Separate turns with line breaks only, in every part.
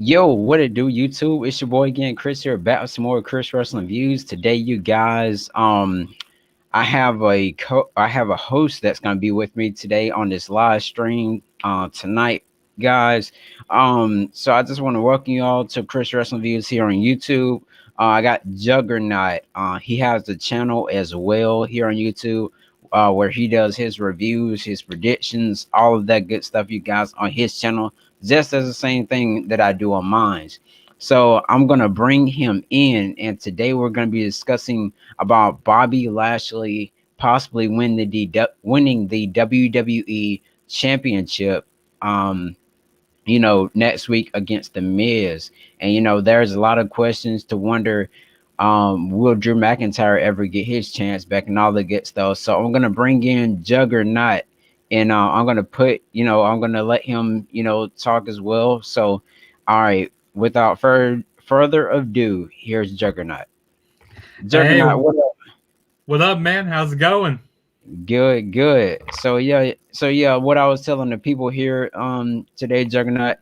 Yo, what it do, YouTube? It's your boy again, Chris here, back with some more Chris Wrestling Views. Today, you guys, I have a host that's gonna be with me today on this live stream tonight, guys. So I just want to welcome you all to Chris Wrestling Views here on YouTube. I got Juggernaut. He has the channel as well here on YouTube. Where he does his reviews, his predictions, all of that good stuff, you guys, on his channel, just as the same thing that I do on mine. So I'm gonna bring him in, and today we're gonna be discussing about Bobby Lashley possibly winning the WWE Championship. Next week against the Miz, and there's a lot of questions to wonder. Will Drew McIntyre ever get his chance back and all the good stuff? So I'm gonna bring in Juggernaut, and I'm gonna I'm gonna let him, talk as well. So, all right, without further ado, here's Juggernaut.
Hey,
Juggernaut, what up?
what up, man? How's it going?
Good, good. So yeah, what I was telling the people here today, Juggernaut,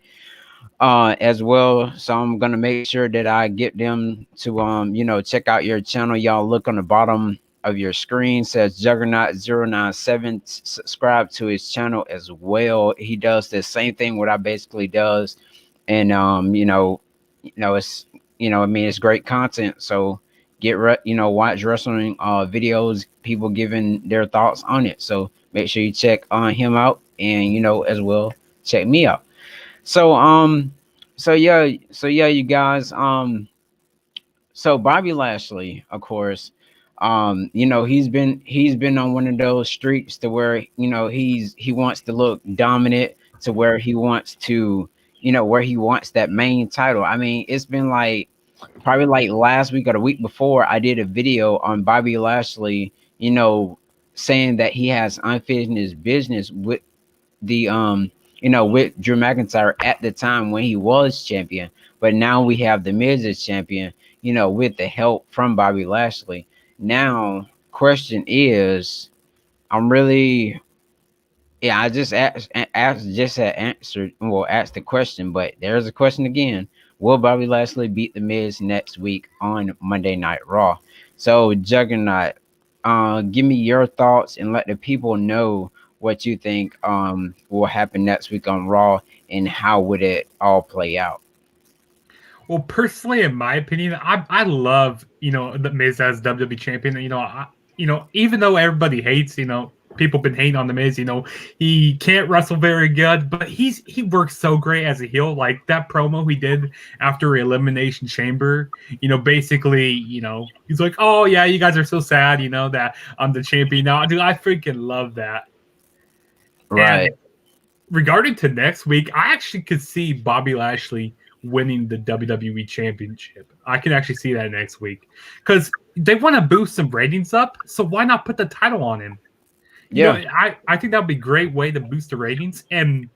as well. So I'm gonna make sure that I get them to check out your channel. Y'all look on the bottom of your screen, says Juggernaut 097. Subscribe to his channel as well. He does the same thing what I basically does, and it's I mean, it's great content. So watch wrestling videos, people giving their thoughts on it. So make sure you check on him out, and as well check me out. So so yeah, you guys. So Bobby Lashley, of course, he's been on one of those streaks to where he wants to look dominant, to where he wants to where he wants that main title. I mean, it's been like probably like last week or the week before, I did a video on Bobby Lashley, saying that he has unfinished business with the with Drew McIntyre at the time when he was champion. But now we have the Miz as champion, with the help from Bobby Lashley. Now, question is, I'm really yeah, I just had answered, well, asked the question, but there's a question again. Will Bobby Lashley beat the Miz next week on Monday Night Raw? So Juggernaut, give me your thoughts and let the people know what you think will happen next week on Raw, and how would it all play out.
Well, personally, in my opinion, I love the Miz as WWE champion. Even though everybody hates, people been hating on the Miz. He can't wrestle very good, but he works so great as a heel. Like that promo he did after Elimination Chamber. Basically, he's like, "Oh yeah, you guys are so sad, that I'm the champion now." Dude, I freaking love that. And
Right.
regarding to next week, I actually could see Bobby Lashley winning the WWE Championship. I can actually see that next week because they want to boost some ratings up. So why not put the title on him?
Yeah.
I think that would be a great way to boost the ratings. And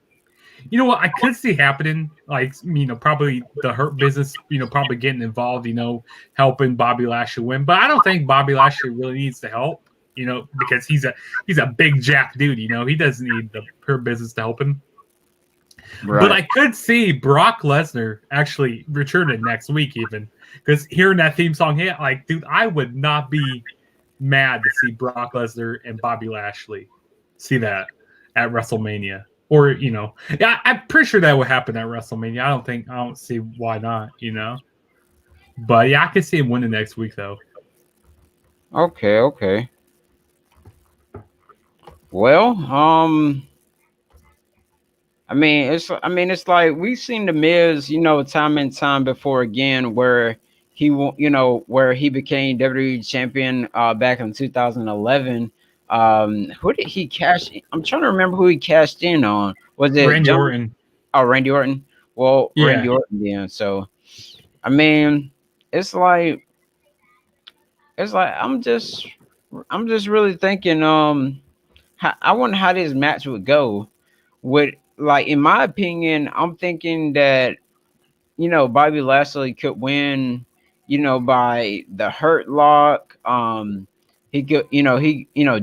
you know what? I could see happening, like, probably the Hurt Business, probably getting involved, helping Bobby Lashley win. But I don't think Bobby Lashley really needs the help, because he's a big jack dude. He doesn't need the Hurt Business to help him. But
Right.
I could see Brock Lesnar actually returning next week, even because hearing that theme song hit, like, dude, I would not be mad to see Brock Lesnar and Bobby Lashley see that at WrestleMania. Or, yeah, I'm pretty sure that would happen at WrestleMania. I don't see why not. But yeah, I could see him winning next week, though.
Okay. Okay. Well, I mean, it's like we've seen the Miz, time and time before again, where where he became WWE champion back in 2011. Who did he cash? I'm trying to remember who he cashed in on. Was it
Randy
John?
Orton.
Oh, Randy Orton. Well,
Yeah.
Randy Orton then. So, I mean, it's like I'm just really thinking. I wonder how this match would go. Would, like, in my opinion, I'm thinking that Bobby Lashley could win, by the hurt lock. He could,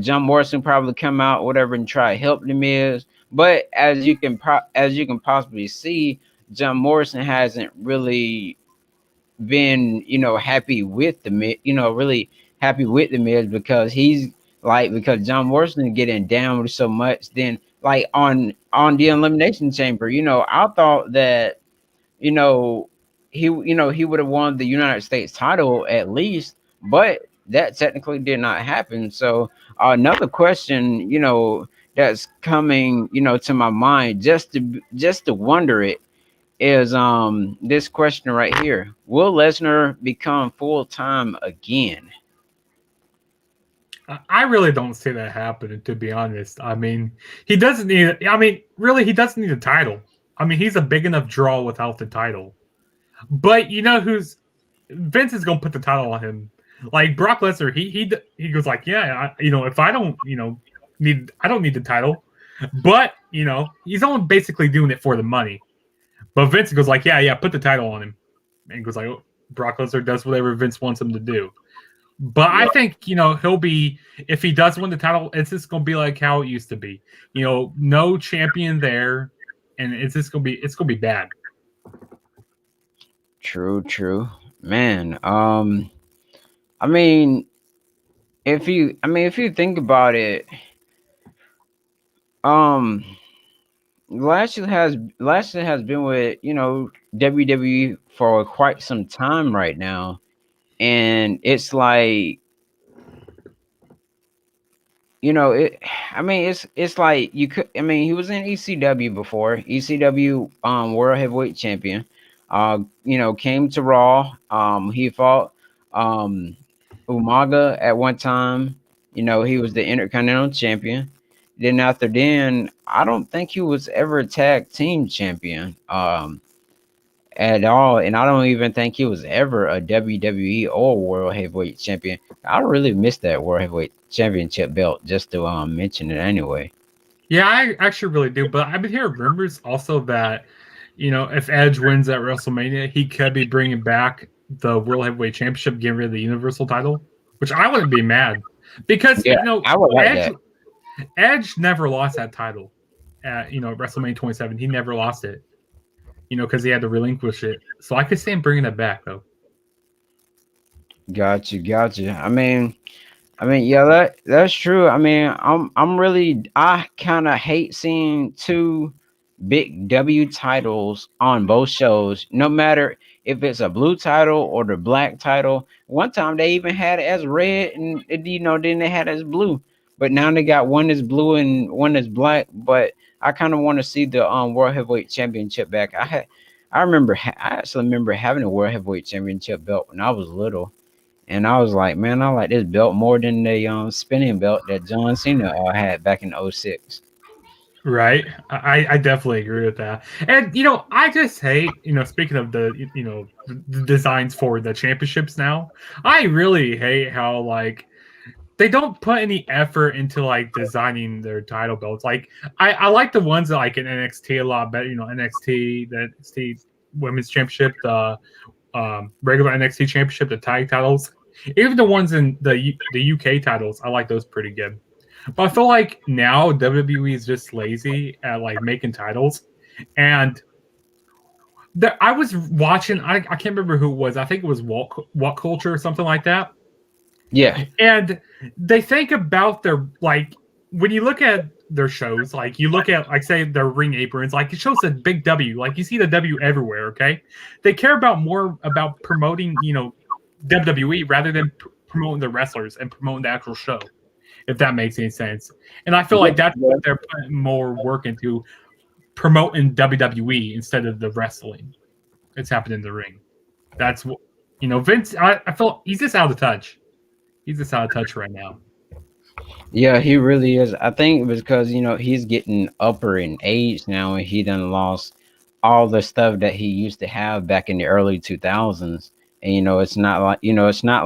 John Morrison probably come out, whatever, and try to help the Miz. But as you can possibly see, John Morrison hasn't really been, happy with the Miz, really happy with the Miz because he's like because John Morrison is getting down with so much. Then like on the Elimination Chamber, I thought that you know he would have won the United States title at least, but that technically did not happen. So another question, that's coming, to my mind just to wonder it is this question right here. Will Lesnar become full time again?
I really don't see that happening, to be honest. I mean, he doesn't need. I mean, really, he doesn't need a title. I mean, he's a big enough draw without the title. But you know who's Vince is gonna put the title on him. Like Brock Lesnar, he goes like, yeah, if I don't, I don't need the title. But he's only basically doing it for the money. But Vince goes like, yeah, put the title on him, and goes like, oh, Brock Lesnar does whatever Vince wants him to do. But I think he'll be, if he does win the title, it's just gonna be like how it used to be. No champion there, and it's gonna be bad.
True, man. I mean, if you think about it, um, Lashley has been with WWE for quite some time right now, and it's like it. I mean, it's like you could. I mean, he was in ECW before, ECW World Heavyweight Champion. Came to Raw. He fought um Umaga at one time. He was the Intercontinental Champion. Then after then, I don't think he was ever a tag team champion at all, and I don't even think he was ever a WWE or World Heavyweight Champion. I really miss that World Heavyweight Championship belt just to mention it anyway.
Yeah, I actually really do. But I've been hearing rumors also that if Edge wins at WrestleMania, he could be bringing back the World Heavyweight Championship, getting rid of the Universal title, which I wouldn't be mad because
Yeah, I would like
Edge
that.
Edge never lost that title at WrestleMania 27. He never lost it, because he had to relinquish it. So I could see him bringing it back though.
Gotcha. I mean, yeah, that's true. I mean, I kind of hate seeing two big W titles on both shows, no matter if it's a blue title or the black title. One time they even had it as red, and then they had it as blue. But now they got one is blue and one is black. But I kind of want to see the World Heavyweight Championship back. I actually remember having a World Heavyweight Championship belt when I was little. And I was like, man, I like this belt more than the spinning belt that John Cena had back in '06.
Right. I definitely agree with that. And I just hate, speaking of the designs for the championships now, I really hate how like they don't put any effort into like designing their title belts. Like I like the ones that like in NXT a lot better, NXT, the NXT Women's Championship, the regular NXT Championship, the tag titles. Even the ones in the UK titles, I like those pretty good. But I feel like now WWE is just lazy at like making titles. And I was watching, I can't remember who it was. I think it was What Culture or something like that.
Yeah,
And they think about their, like, when you look at their shows, like you look at, like, say, their ring aprons, like it shows a big W. Like you see the W everywhere, okay? They care more about promoting, WWE rather than promoting the wrestlers and promoting the actual show, if that makes any sense. And I feel like that's
yeah.
what they're putting more work into, promoting WWE instead of the wrestling. It's happening in the ring. That's what Vince. I feel he's just out of touch. He's just out of touch right now.
Yeah, he really is. I think because he's getting upper in age now, and he done lost all the stuff that he used to have back in the early 2000s. And it's not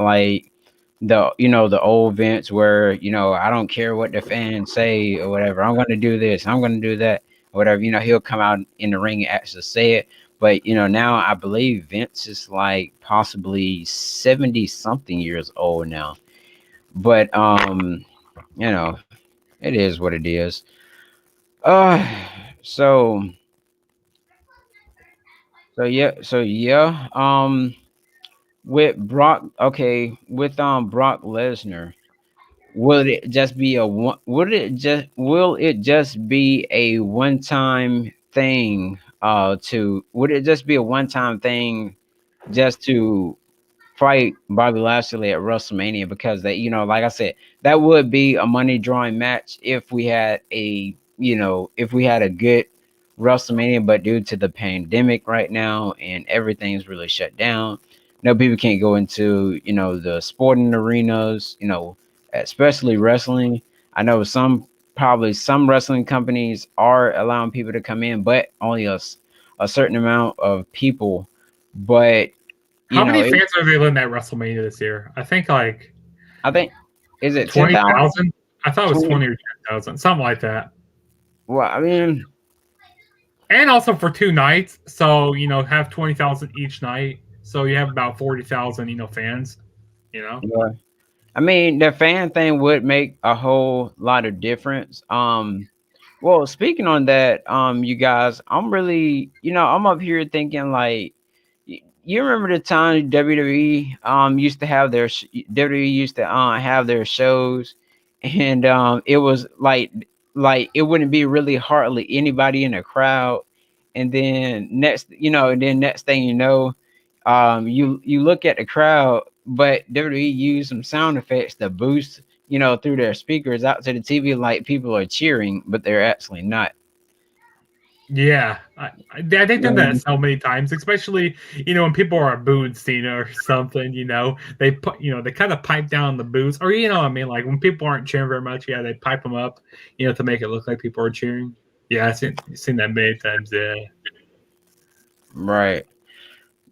like the old Vince where I don't care what the fans say or whatever. I'm going to do this. I'm going to do that. Or whatever. He'll come out in the ring and actually say it. But now I believe Vince is like possibly 70 something years old now. But you know, it is what it is. Uh so So yeah. With Brock, okay, with Brock Lesnar, will it just be a one? Will it just be a one time thing? To Would it just be a one time thing just to fight Bobby Lashley at WrestleMania? Because that, like I said, that would be a money drawing match if we had a good WrestleMania. But due to the pandemic right now and everything's really shut down, people can't go into the sporting arenas, especially wrestling. I know probably some wrestling companies are allowing people to come in, but only a certain amount of people. But you
How
know,
many
it,
fans are they letting at WrestleMania this year? I think like
I think, is it 10,000?
20,000. I thought it was
20.
20 or 10,000, something like that.
Well, I mean,
And also for 2 nights, so have 20,000 each night. So you have about 40,000, fans. You know.
yeah. I mean, the fan thing would make a whole lot of difference. Well, speaking on that, you guys, I'm up here thinking like, you remember the time WWE used to have WWE used to have their shows, and it was like it wouldn't be really hardly anybody in the crowd, and then next thing you know, you look at the crowd, but WWE used some sound effects to boost through their speakers out to the TV, like people are cheering, but they're actually not.
Yeah, they've done that so many times, especially when people are booing Cena or something. They put they kind of pipe down the boos, or what I mean, like when people aren't cheering very much, yeah, they pipe them up, to make it look like people are cheering. Yeah, I've seen that many times. Yeah.
Right.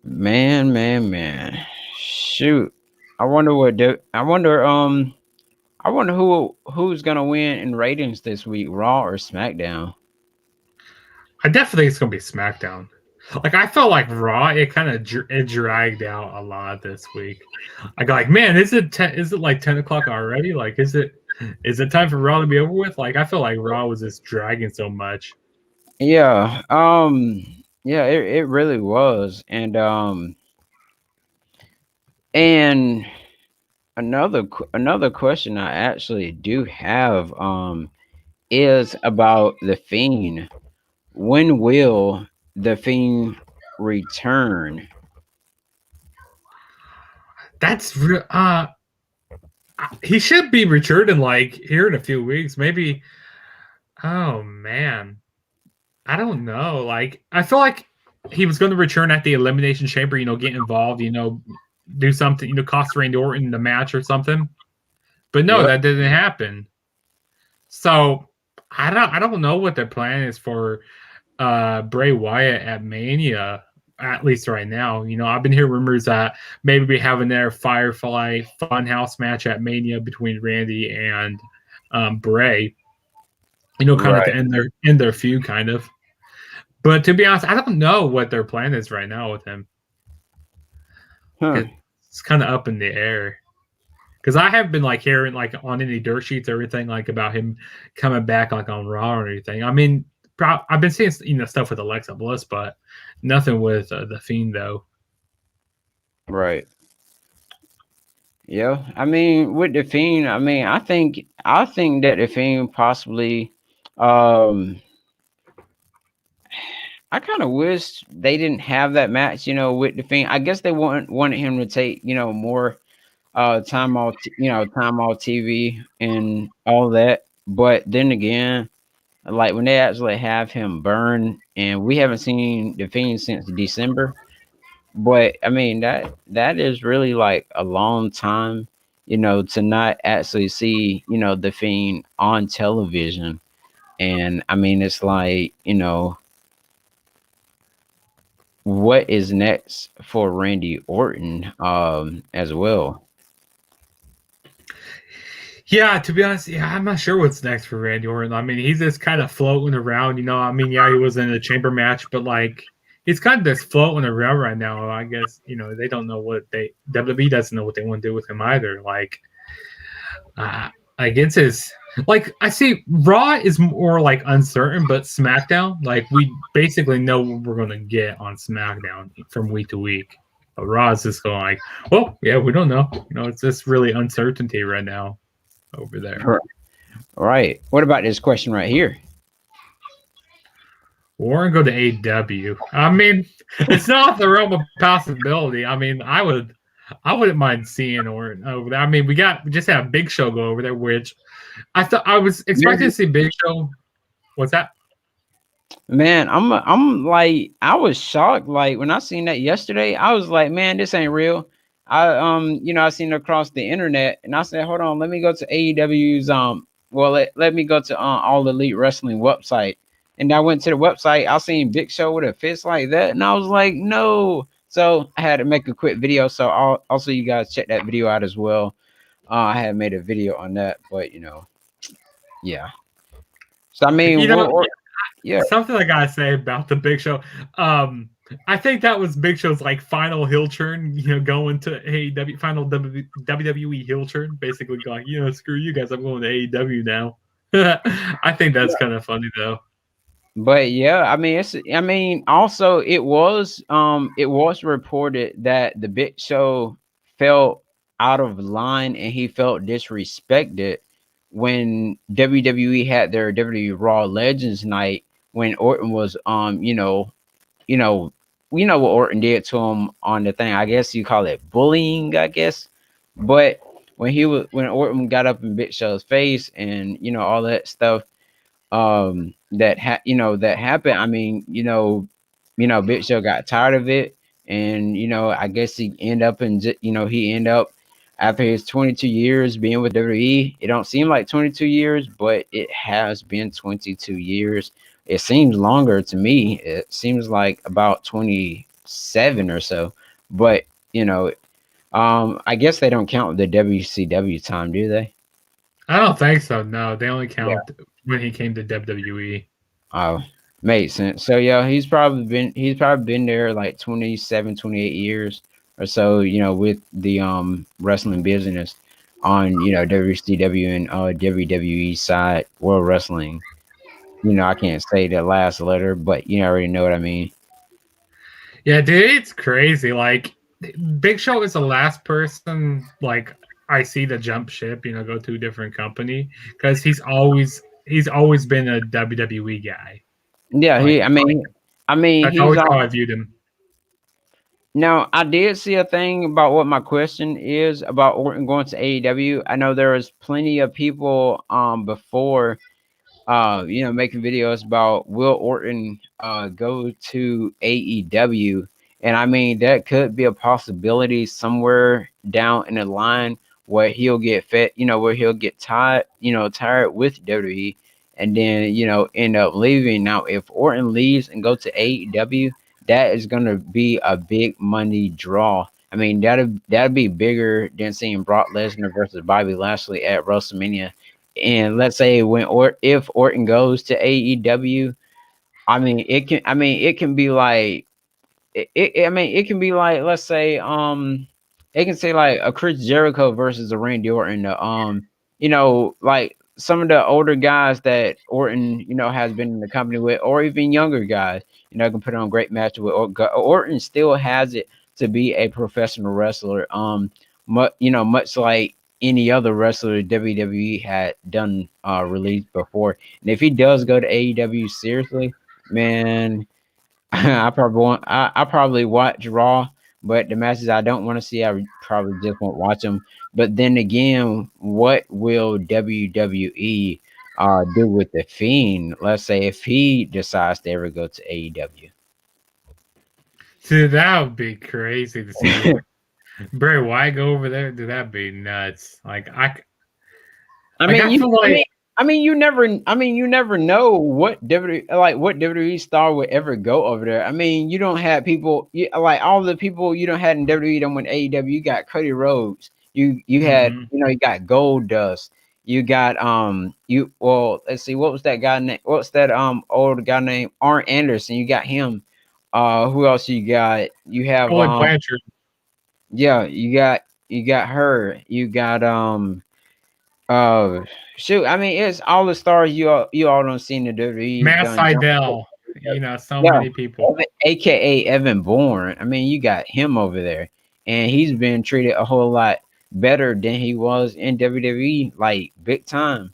Man. Shoot. I wonder who's gonna win in ratings this week, Raw or SmackDown?
I definitely think it's gonna be SmackDown. Like I felt like Raw, it kind of it dragged out a lot this week. I got like, man, is it like 10 o'clock already? Like, is it time for Raw to be over with? Like, I feel like Raw was just dragging so much.
Yeah. Yeah, it really was. And another question I actually do have is about the Fiend. When will the Fiend return?
That's real. He should be returning like here in a few weeks, maybe. Oh man, I don't know. Like, I feel like he was going to return at the Elimination Chamber. Get involved. Do something. Cost Randy Orton the match or something. But no,
Yep.
that didn't happen. So I don't know what their plan is for Bray Wyatt at Mania, at least right now. I've been hearing rumors that maybe we having their Firefly Funhouse match at Mania between Randy and Bray. Kind of
Right.
to end their feud, kind of. But to be honest, I don't know what their plan is right now with him.
Huh.
It's kind of up in the air. Because I have been like hearing like on any dirt sheets, everything like about him coming back like on Raw or anything. I mean, I've been seeing stuff with Alexa Bliss, but nothing with the Fiend though.
Right. Yeah. I mean, with the Fiend, I mean, I think that the Fiend possibly, um, I kind of wish they didn't have that match, with the Fiend. I guess they wanted him to take, more time off TV and all that. But then again, like when they actually have him burn, and we haven't seen the Fiend since December. But I mean that is really like a long time, to not actually see, the Fiend on television. And I mean it's like, what is next for Randy Orton as well?
Yeah, to be honest, yeah, I'm not sure what's next for Randy Orton. I mean, he's just kind of floating around. I mean, yeah, he was in a chamber match, but like he's kind of just floating around right now. I guess they don't know what WWE doesn't know what they want to do with him either. Like, it's his Like I see Raw is more like uncertain, but SmackDown, like we basically know what we're gonna get on SmackDown from week to week. But Raw is just going like, well, yeah, we don't know. It's just really uncertainty right now over there.
Right. What about this question right here?
Or go to AEW. I mean, it's not the realm of possibility. I mean, I wouldn't mind seeing Orton over there. I mean, we just had a Big Show go over there, which I thought I was expecting to see Big Show. What's that?
Man, I'm like, I was shocked. Like when I seen that yesterday, I was like, man, this ain't real. I seen it across the internet, and I said, hold on, let me go to AEW's let me go to All Elite Wrestling website. And I went to the website, I seen Big Show with a fist like that, and I was like, no. So I had to make a quick video. So also you guys check that video out as well. I had made a video on that, but yeah. So I mean, yeah.
Something I gotta say about the Big Show. I think that was Big Show's like final heel turn, going to AEW, final WWE heel turn, basically going, screw you guys, I'm going to AEW now. I think that's kind of funny though.
But yeah, also it was reported that the Big Show felt out of line and he felt disrespected when WWE had their WWE Raw Legends night when Orton was what Orton did to him on the thing. I guess you call it bullying, I guess. But when Orton got up in Big Show's face and all that stuff, that happened. I mean, Big Show got tired of it, and I guess he ended up after his 22 years being with WWE. It don't seem like 22 years, but it has been 22 years. It seems longer to me. It seems like about 27 or so, but I guess they don't count the WCW time, do they?
I don't think so. No, they only count when he came to WWE.
Oh, makes sense. So yeah, he's probably been there like 27, 28 years or so, with the wrestling business on WCW and WWE side, World Wrestling. I can't say the last letter, but you already know what I mean.
Yeah, dude, it's crazy. Like Big Show is the last person like I see the jump ship, go to a different company because he's always been a WWE guy.
Yeah,
that's always how I viewed him.
Now, I did see a thing about what my question is about Orton going to AEW. I know there was plenty of people before making videos about will Orton go to AEW. And I mean, that could be a possibility somewhere down in the line where he'll get where he'll get tired with WWE and then, end up leaving. Now, if Orton leaves and go to AEW, that is going to be a big money draw. I mean, that'd be bigger than seeing Brock Lesnar versus Bobby Lashley at WrestleMania. And let's say if Orton goes to AEW, it can be like it can be like, let's say it can say like a Chris Jericho versus a Randy Orton. Like some of the older guys that Orton has been in the company with, or even younger guys, can put on great matches with. Orton still has it to be a professional wrestler. Much like any other wrestler WWE had done released before. And if he does go to AEW, seriously, man, I probably watch Raw, but the matches I don't want to see, I probably just won't watch them. But then again, what will WWE do with the Fiend? Let's say if he decides to ever go to AEW.
Dude, that would be crazy to see. Bray Wyatt go over there, dude, that'd be nuts.
You never know what WWE star would ever go over there. I mean, you don't have people like all the people you don't had in WWE don't win AEW. You got Cody Rhodes. You had you got Goldust. You got let's see, what was that guy name? What's that old guy named Arn Anderson? You got him. Who else you got? You have
Blanchard.
Yeah, you got her. You got Uh, shoot, I mean, it's all the stars you all don't seen the WWE
Matt
done jump.
Seidel, so
Yeah,
many people.
AKA Evan Bourne. I mean, you got him over there, and he's been treated a whole lot better than he was in WWE, like big time.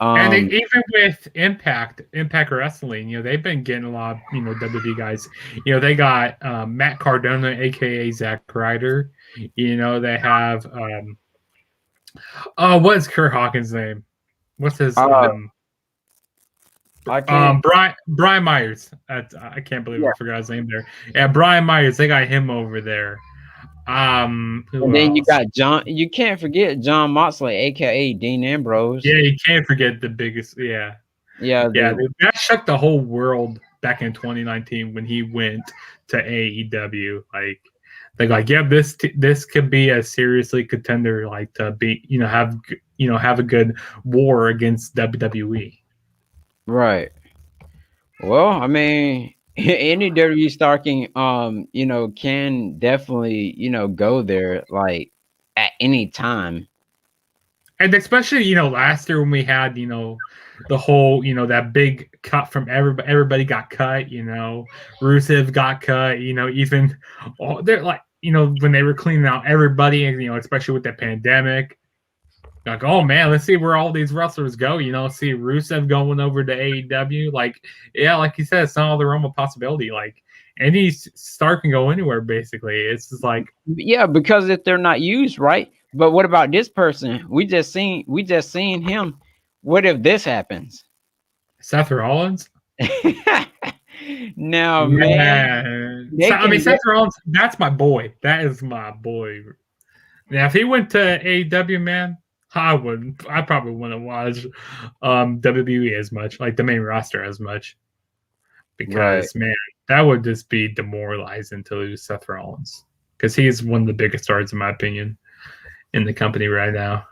And
Um,
even with Impact Wrestling, they've been getting a lot of, WWE guys. They got Matt Cardona, aka Zack Ryder. They have what is Kurt Hawkins' name? What's his
uh, I can't.
Brian Myers. I can't believe
Yeah,
I forgot his name there. Yeah, Brian Myers. They got him over there.
and
Who
then you
else?
got John. You can't forget John Moxley, AKA Dean Ambrose.
Yeah, you can't forget the biggest. Yeah,
Yeah,
yeah.
the
That shook the whole world back in 2019 when he went to AEW. Like they're like, yeah, this could be a seriously contender, like to be, have a good war against WWE.
right. Well, I mean, any WWE star can, can definitely, go there like at any time.
And especially, last year when we had, the whole, that big cut from everybody got cut, Rusev got cut, even they're like, when they were cleaning out everybody, and especially with the pandemic, like, oh man, let's see where all these wrestlers go. See Rusev going over to AEW. Like, yeah, like you said, it's not all the realm of possibility. Like, any star can go anywhere. Basically, it's just like,
Yeah, because if they're not used, right? But what about this person? We just seen him. What if this happens?
Seth Rollins.
Now, man,
Man,
they
I mean,
can
Seth Rollins. That's my boy. That is my boy. Now, if he went to AEW, man, I would. I probably wouldn't watch WWE as much, like the main roster as much,
right.
because man, that would just be demoralizing to lose Seth Rollins, because he's one of the biggest stars, in my opinion, in the company right now,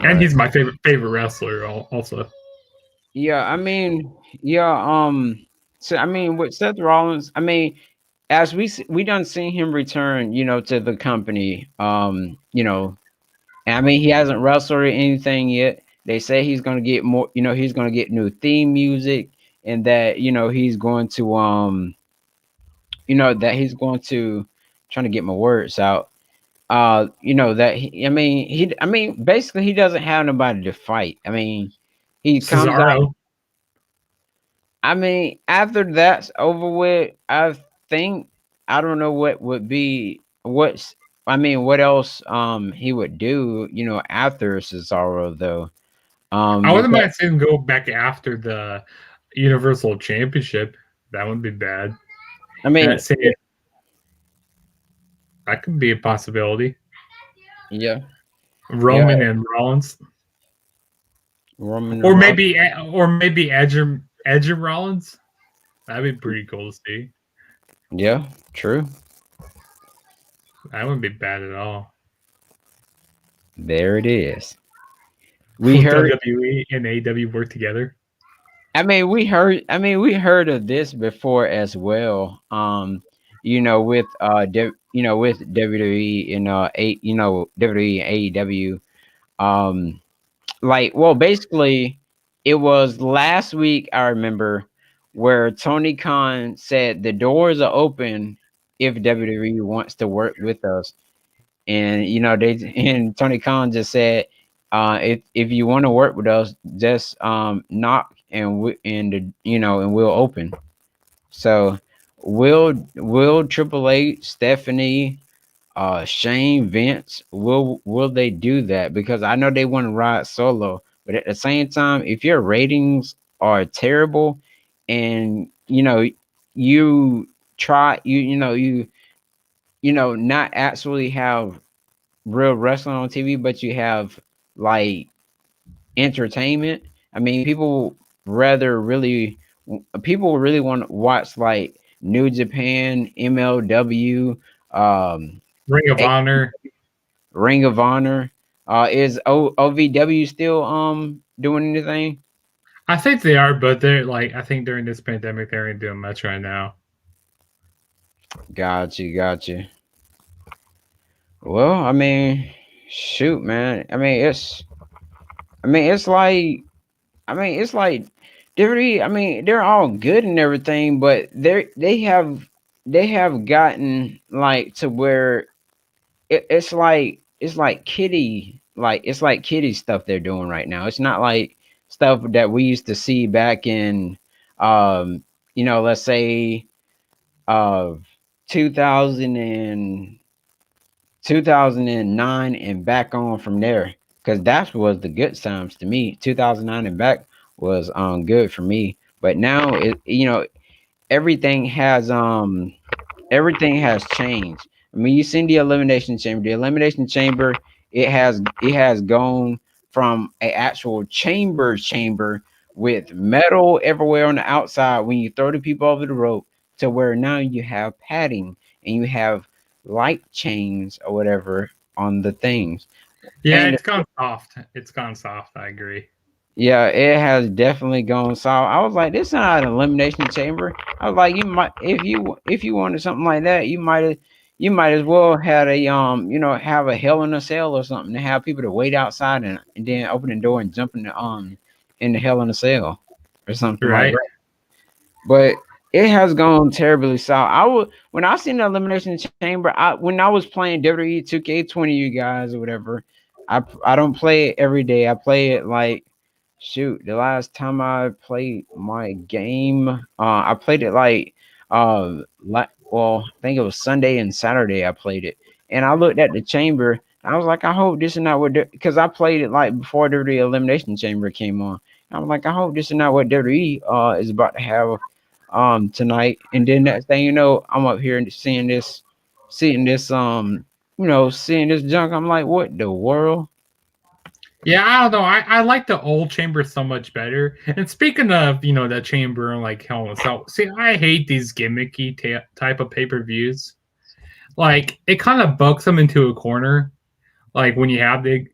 and
Right.
he's my favorite wrestler also.
Yeah, I mean, yeah, so I mean with Seth Rollins, I mean, as we done seen him return, to the company. I mean he hasn't wrestled or anything yet. They say he's gonna get more, he's gonna get new theme music and that, he's going to that he's going to trying to get my words out. That I mean basically he doesn't have nobody to fight. I mean, he comes out.
Cesaro.
I mean, after that's over with, I think I don't know what would be what's I mean, what else he would do, after Cesaro though.
I wouldn't
Because
mind seeing him go back after the Universal Championship. That wouldn't be bad.
I mean,
That same, that could be a possibility.
yeah, yeah,
Roman and Rollins,
Roman
or
and Rock.
maybe Edge and Rollins. That'd be pretty cool to see.
Yeah, true.
That wouldn't be bad at all.
There it is. We
Will
heard
WWE and AEW work together?
we heard of this before as well. With with WWE and WWE and AEW. Like, well, basically it was last week I remember where Tony Khan said the doors are open if WWE wants to work with us. And and Tony Khan just said, if you want to work with us, just knock and and we'll open. So will Triple H, Stephanie, Shane, Vince, will they do that? Because I know they want to ride solo, but at the same time, if your ratings are terrible and you try not actually have real wrestling on TV, but you have like entertainment. I mean, people really want to watch like New Japan, MLW, um,
Ring of
A-
Honor.
Ring of Honor. Is OVW still doing anything?
I think they are, but they're like, I think during this pandemic they aren't doing much right now.
Got you. Well, I mean, Shoot, man. I mean, it's like WWE. I mean, they're all good and everything, but they have gotten like to where it's like kitty stuff they're doing right now. It's not like stuff that we used to see back in, um, let's say, uh, 2000 and 2009 and back on from there, because that was the good times to me. 2009 and back was good for me, but now everything has everything has changed. I mean, you seen the elimination chamber. The elimination chamber, it has gone from a actual chamber with metal everywhere on the outside when you throw the people over the rope, to where now you have padding and you have light chains or whatever on the things.
Yeah,
And
it's gone soft. It's gone soft. I agree.
yeah, it has definitely gone soft. I was like, this is not an elimination chamber. I was like, you might, if you wanted something like that, you might as well had have a hell in a cell or something, to have people to wait outside, and then open the door and jump in the hell in a cell or something like
Right.
that. But it has gone terribly south. When I seen the elimination chamber, when I was playing WWE 2K20, you guys or whatever. I don't play it every day. I play it like, shoot, the last time I played my game, I played it well, I think it was Sunday and Saturday I played it, and I looked at the chamber. I was like, I hope this is not what, because I played it like before the elimination chamber came on. I'm like, I hope this is not what WWE is about to have tonight. And then next thing you know, I'm up here and seeing this junk. I'm like, what the world?
Yeah, I don't know. I like the old chamber so much better. And speaking of, the chamber and like Hell in a Cell, see, I hate these gimmicky type of pay per views. Like, it kind of bucks them into a corner. Like when you have the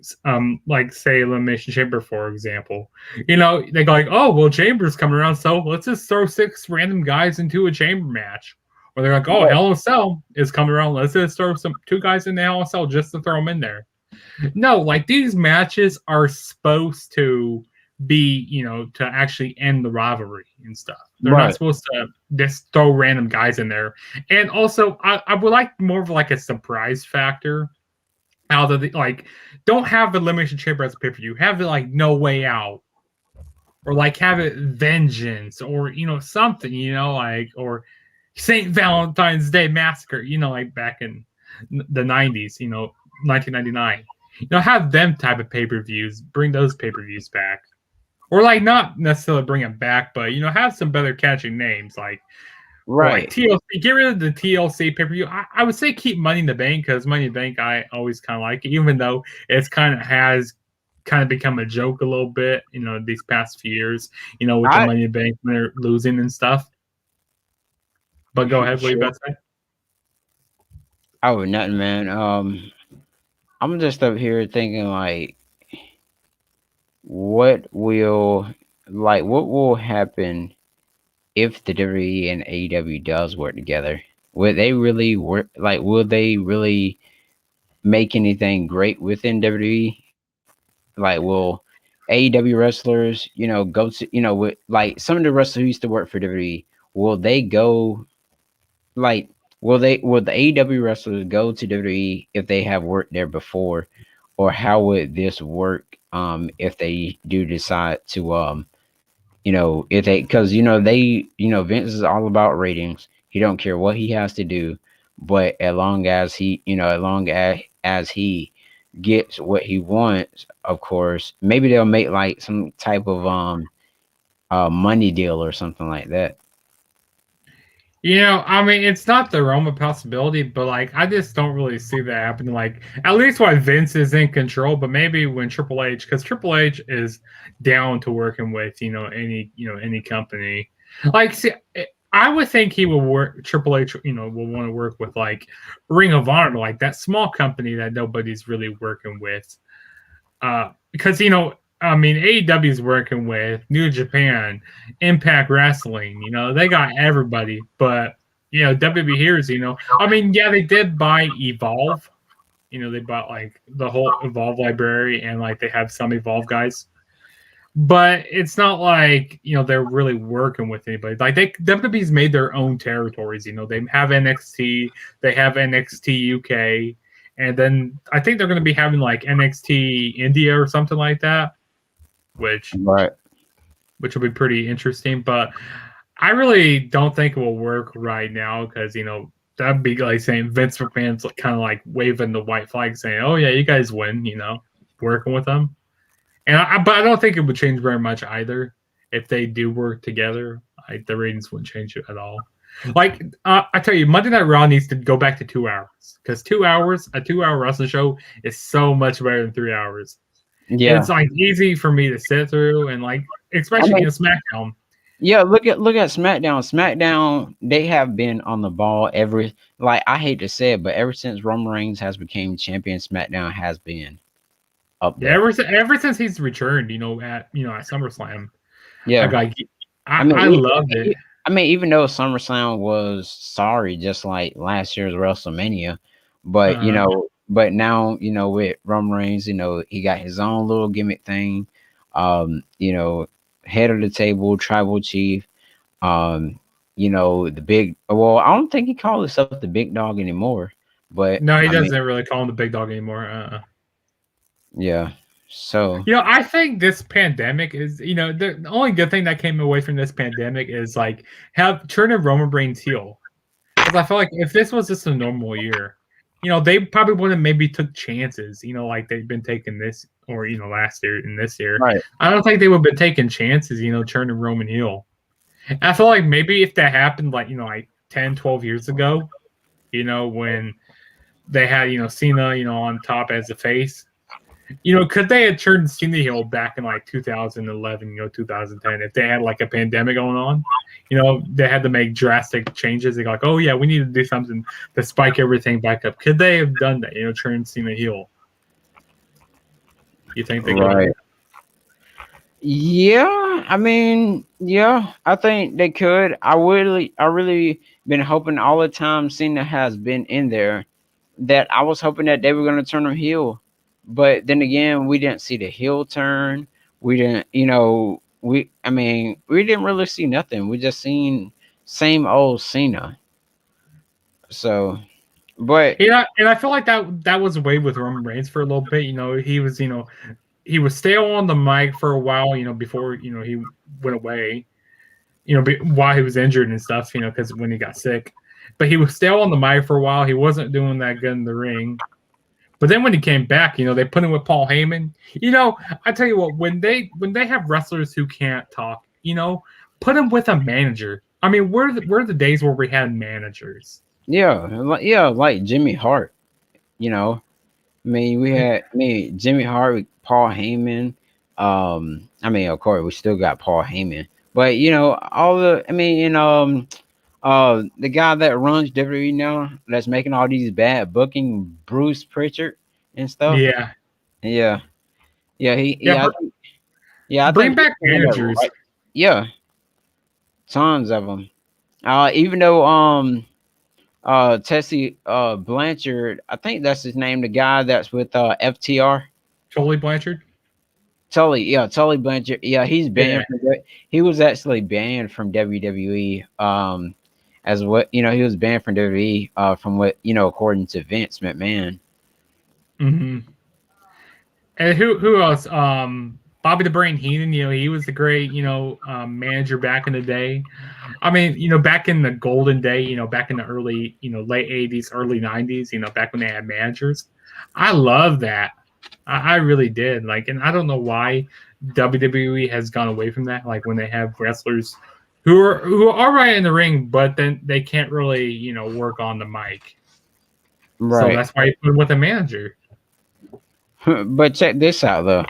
like say Elimination Chamber, for example, they go like, oh well, Chamber's coming around, so let's just throw 6 random guys into a Chamber match. Or they're like, oh,
Right.
Hell in a Cell is coming around, let's just throw 2 guys in the Hell in a Cell just to throw them in there. No, like these matches are supposed to be, to actually end the rivalry and stuff. They're not
Right.
supposed to just throw random guys in there. And also, I would like more of like a surprise factor out of the, like, don't have Elimination Chamber as a pay-per-view. Have it like No Way Out. Or like have it Vengeance or something, like, or St. Valentine's Day Massacre, like back in the 90s, 1999. Have them type of pay-per-views, bring those pay-per-views back. Or like not necessarily bring them back, but have some better catching names like
Right.
TLC. Get rid of the TLC pay-per-view. I would say keep Money in the Bank, because Money in the Bank I always kind of like it, even though it's kind of become a joke a little bit, these past few years, with the
I
Money in the Bank when they're losing and stuff. But go ahead, what you
sure.
about to say?
Oh, nothing, man. I'm just up here thinking like, what will what will happen if the WWE and AEW does work together? Would they really work? Like, will they really make anything great within WWE? Like, will AEW wrestlers, go to, with like some of the wrestlers who used to work for WWE, will they go, like, will the AEW wrestlers go to WWE if they have worked there before, or how would this work if they do decide to if they, because Vince is all about ratings. He don't care what he has to do, but as long as he gets what he wants, of course, maybe they'll make like some type of money deal or something like that.
I mean, it's not the realm of possibility, but like, I just don't really see that happening. Like, at least while Vince is in control, but maybe when Triple H, because Triple H is down to working with any company. Like, see, I would think he will work. Triple H, will want to work with like Ring of Honor, like that small company that nobody's really working with. Because I mean, AEW is working with New Japan, Impact Wrestling. They got everybody, but WWE here's, I mean, yeah, they did buy Evolve, They bought like the whole Evolve library and like they have some Evolve guys. But it's not like they're really working with anybody. Like WWE's made their own territories. They have NXT, they have NXT UK, and then I think they're going to be having like NXT India or something like that, which
Right.
will be pretty interesting. But I really don't think it will work right now because that'd be like saying Vince McMahon's kind of like waving the white flag, saying, "Oh yeah, you guys win," working with them. But I don't think it would change very much either if they do work together. The ratings wouldn't change it at all. Like I tell you, Monday Night Raw needs to go back to 2 hours because 2 hours, a 2-hour wrestling show is so much better than 3 hours.
Yeah,
It's like easy for me to sit through and like, especially in SmackDown.
Yeah, look at SmackDown. SmackDown, they have been on the ball I hate to say it, but ever since Roman Reigns has become champion, SmackDown has been up there.
Ever since he's returned, at SummerSlam.
Yeah,
I loved it.
I mean, even though SummerSlam was sorry, just like last year's WrestleMania, but but now with Roman Reigns, he got his own little gimmick thing. Head of the table, tribal chief. The big. Well, I don't think he calls himself the big dog anymore. But
no, he doesn't really call him the big dog anymore.
Yeah. So
I think this pandemic is the only good thing that came away from this pandemic is like turning Roman Reigns heel. Because I feel like if this was just a normal year, they probably would have maybe took chances. Like they've been taking this or last year and this year.
Right.
I don't think they would have been taking chances. Turning Roman heel. And I feel like maybe if that happened like 10, 12 years ago, when they had Cena on top as a face. Could they have turned Cena heel back in like 2011, 2010, if they had like a pandemic going on? They had to make drastic changes. They're like, oh yeah, we need to do something to spike everything back up. Could they have done that? Turn Cena heel? You think they could?
Right. Yeah, I mean, yeah, I think they could. I really been hoping all the time Cena has been in there that I was hoping that they were going to turn him heel. But then again, we didn't see the heel turn. We didn't, we didn't really see nothing. We just seen same old Cena. So, but
and I feel like that was away with Roman Reigns for a little bit. He was, he was stale on the mic for a while, before he went away, while he was injured and stuff, because when he got sick. But he was stale on the mic for a while. He wasn't doing that good in the ring. But then when he came back, they put him with Paul Heyman. I tell you what, when they have wrestlers who can't talk, put them with a manager. I mean, where are the days where we had managers?
Yeah, like Jimmy Hart. I mean, we had Jimmy Hart, Paul Heyman. I mean, of course, we still got Paul Heyman, but all the. I mean, the guy that runs WWE now, that's making all these bad booking, Bruce Pritchard and stuff.
Yeah.
I
bring
think
back managers.
Right. Yeah, tons of them. Even though Tessie Blanchard, I think that's his name, the guy that's with FTR.
Tully Blanchard.
Tully Blanchard. Yeah, he's banned. He was actually banned from WWE. As what he was banned from WWE. From what according to Vince McMahon.
Mm-hmm. And who else? Bobby the Brain Heenan. He was the great manager back in the day. I mean, back in the golden day. Back in the early late 80s, early 90s. Back when they had managers. I love that. I really did. And I don't know why WWE has gone away from that. Like when they have wrestlers who are right in the ring, but then they can't really work on the mic. Right. So that's why you put them with a manager.
But check this out though.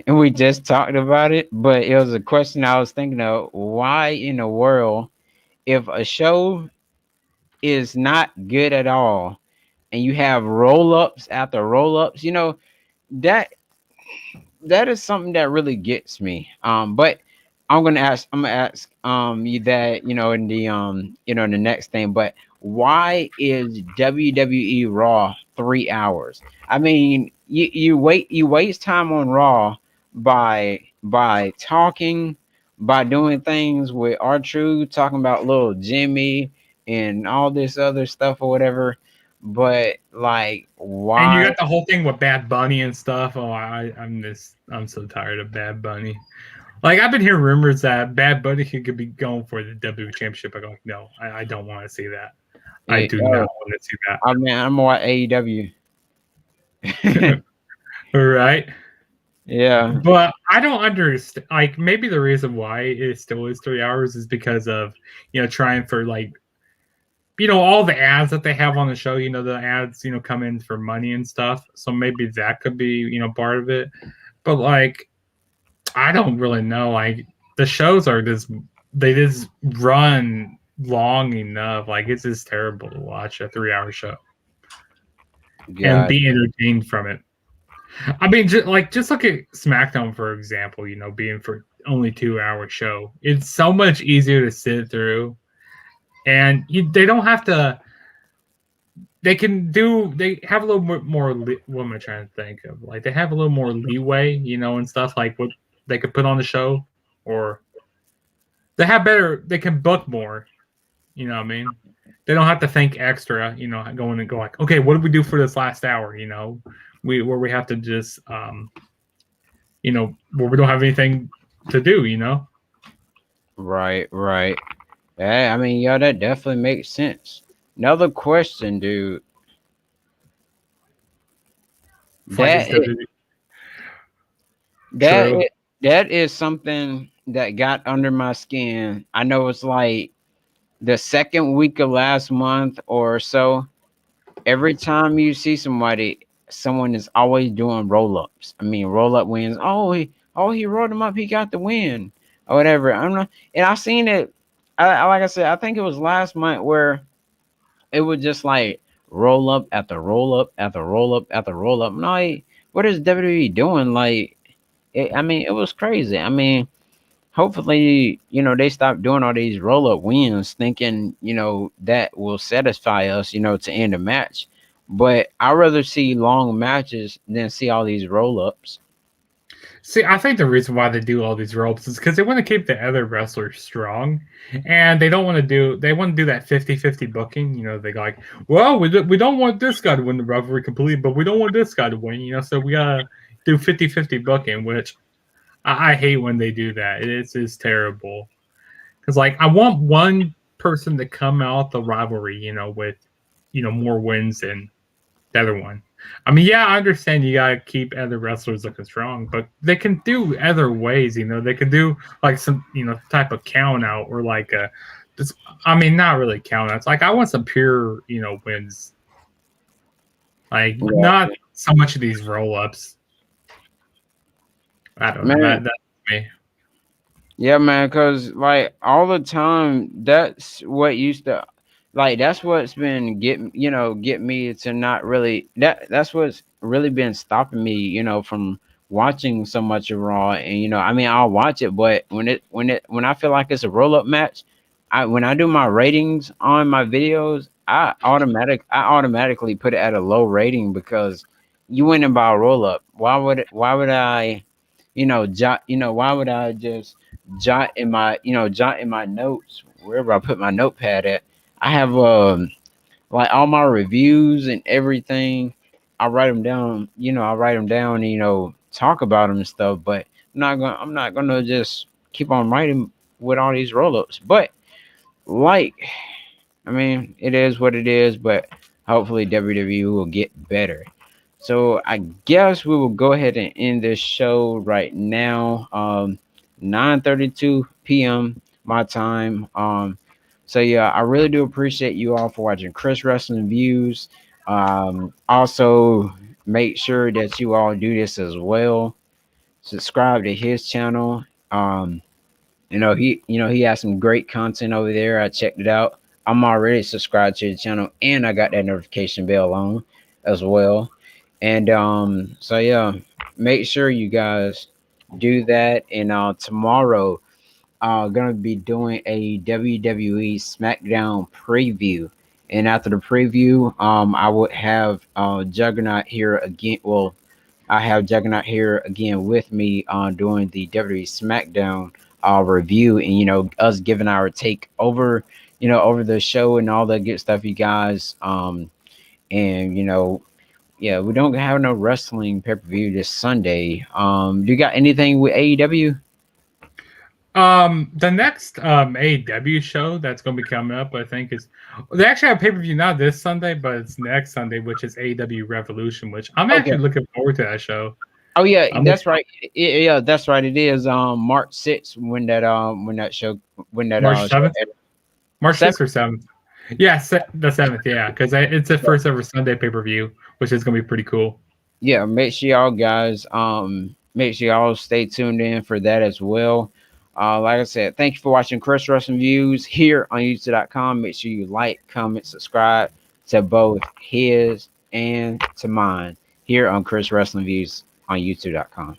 And we just talked about it, but it was a question I was thinking of. Why in the world, if a show is not good at all, and you have roll-ups after roll-ups, that is something that really gets me. But I'm gonna ask you that, in the in the next thing, but why is WWE Raw 3 hours? I mean, you waste time on Raw by talking, by doing things with R Truth, talking about little Jimmy and all this other stuff or whatever. But like,
And you
why?
got the whole thing with Bad Bunny and stuff. Oh, I'm so tired of Bad Bunny. Like I've been hearing rumors that Bad Bunny could be going for the WWE Championship. I go, no, I don't want to see that. I do not want to see
I mean, I'm more AEW.
that. All right.
Yeah.
But I don't understand. Like maybe the reason why it still is 3 hours is because of trying for like all the ads that they have on the show. The ads come in for money and stuff. So maybe that could be part of it. But like I don't really know. Like the shows are they just run long enough. Like it's just terrible to watch a 3 hour show and
God.
be entertained from it. I mean, just look at SmackDown for example. Being for only 2 hour show, it's so much easier to sit through, and they don't have to. They can do. They have a little more. What am I trying to think of? Like they have a little more leeway, and stuff like what they could put on the show, or they have better. They can book more. You know what I mean? They don't have to think extra. Going and go like, okay, what do we do for this last hour? Where we have to just where we don't have anything to do.
Right, right. Yeah, I mean, yeah, that definitely makes sense. Another question, dude.
Like it's
That is, that
true.
is, that is something that got under my skin. I know it's like the second week of last month or so. Every time you see someone is always doing roll ups. I mean, roll up wins. Oh, he rolled him up. He got the win or whatever. I'm not, and I seen it. Like I said, I think it was last month where it would just like roll up after roll up after roll up after roll up. I'm like, what is WWE doing? Like, I mean, it was crazy. I mean, hopefully, they stop doing all these roll up wins, thinking, that will satisfy us, to end a match. But I'd rather see long matches than see all these roll ups.
See, I think the reason why they do all these ropes is because they want to keep the other wrestlers strong, and they don't want to do. They want to do that 50-50 booking. They go like, well, we don't want this guy to win the rivalry completely, but we don't want this guy to win. So we gotta do 50-50 booking, which I hate when they do that. It's terrible. Because like I want one person to come out the rivalry, with more wins than the other one. I mean, yeah, I understand you gotta keep other wrestlers looking strong, but they can do other ways. They can do like some type of count out or like just, I mean, not really count outs. Like I want some pure wins. Like
Yeah.
not so much of these roll ups. I don't know.
Man,
That's me.
yeah, man, because like all the time, that's what used to, like, that's what's been get me to not really, that's what's really been stopping me, from watching so much of Raw. And I mean, I'll watch it, but when I feel like it's a roll up match, when I do my ratings on my videos, I automatically put it at a low rating because you winning by a roll up. Why would I, why would I just jot in my notes wherever I put my notepad at. I have like all my reviews and everything. I write them down. I write them down and talk about them and stuff. But I'm not gonna just keep on writing with all these roll ups. But like, I mean, it is what it is. But hopefully WWE will get better. So I guess we will go ahead and end this show right now. 9:32 p.m. my time. So yeah, I really do appreciate you all for watching Chris Wrestling Views. Also make sure that you all do this as well. Subscribe to his channel. He has some great content over there. I checked it out. I'm already subscribed to the channel and I got that notification bell on as well. And so yeah, make sure you guys do that. And tomorrow gonna be doing a WWE SmackDown preview, and after the preview, I would have Juggernaut here again. Well, I have Juggernaut here again with me on doing the WWE SmackDown review, and us giving our take over over the show and all that good stuff, you guys. And yeah, we don't have no wrestling pay per view this Sunday. Do you got anything with AEW?
The next AEW show that's going to be coming up, I think, is they actually have pay per view not this Sunday, but it's next Sunday, which is AEW Revolution, which I'm actually looking forward to that show.
Oh yeah, that's right. Yeah, that's right. It is March 6th when that show
March 7th, March 6th or 7th. Yeah, the 7th. Yeah, because it's the first ever Sunday pay per view, which is going to be pretty cool.
Yeah, make sure y'all guys make sure y'all stay tuned in for that as well. Like I said, thank you for watching Chris Wrestling Views here on YouTube.com. Make sure you like, comment, subscribe to both his and to mine here on Chris Wrestling Views on YouTube.com.